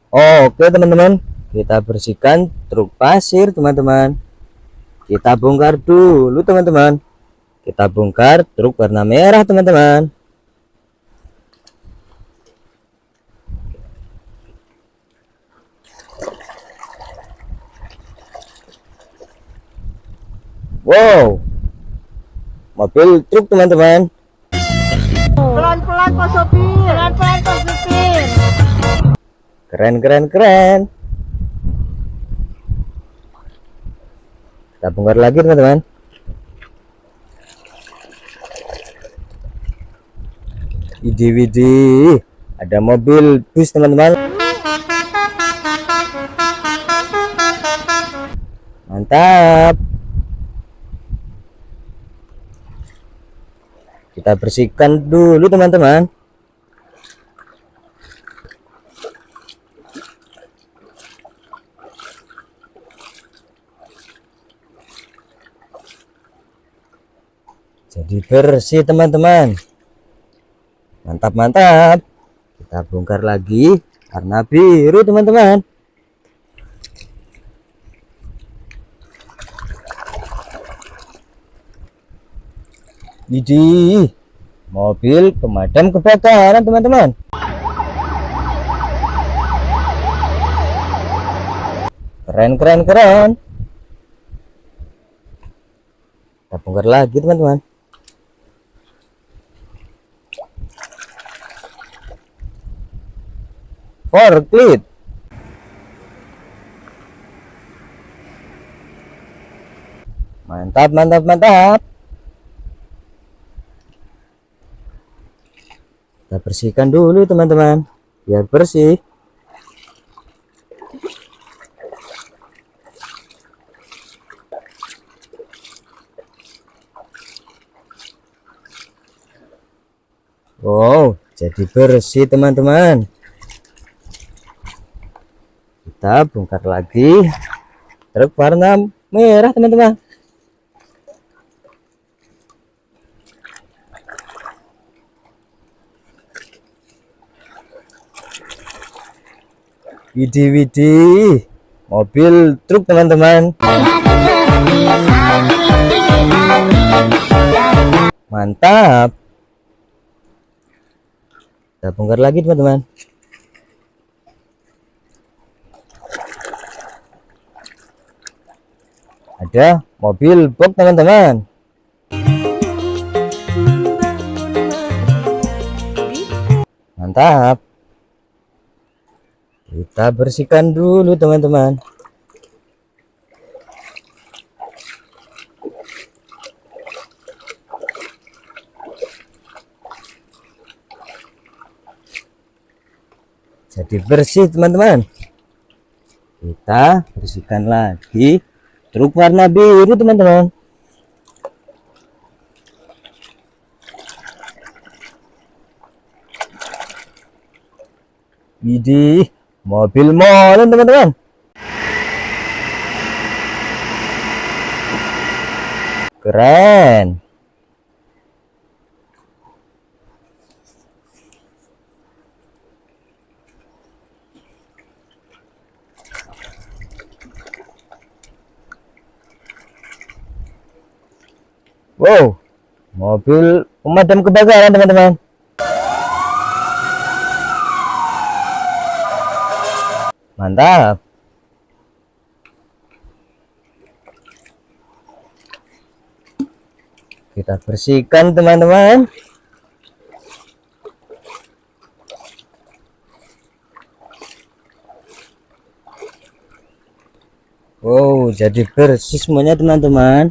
Oke teman-teman, kita bersihkan truk pasir teman-teman. Kita bongkar dulu teman-teman. Kita bongkar truk warna merah teman-teman. Wow, mobil truk teman-teman. Pelan-pelan Pak Sopir. Pelan-pelan Pak Sopir. Keren. Kita bongkar lagi teman-teman. Widih, ada mobil bus teman-teman. Mantap. Kita bersihkan dulu teman-teman. Jadi bersih teman-teman. Mantap. Kita bongkar lagi warna biru teman-teman. Widih, mobil pemadam kebakaran teman-teman. Keren. Kita bongkar lagi teman-teman. Forklift. Mantap. Kita bersihkan dulu teman-teman, biar bersih. Wow, jadi bersih teman-teman. Kita bongkar lagi truk warna merah teman-teman. Widih, mobil truk teman-teman. Mantap. Kita bongkar lagi teman-teman. Ada mobil box teman-teman. Mantap. Kita bersihkan dulu teman-teman. Jadi bersih teman-teman. Kita bersihkan lagi truk warna biru teman-teman. Widih, mobil molen teman-teman. Keren. Wow, mobil pemadam kebakaran teman-teman. Mantap. Kita bersihkan teman-teman. Wow, jadi bersih semuanya teman-teman.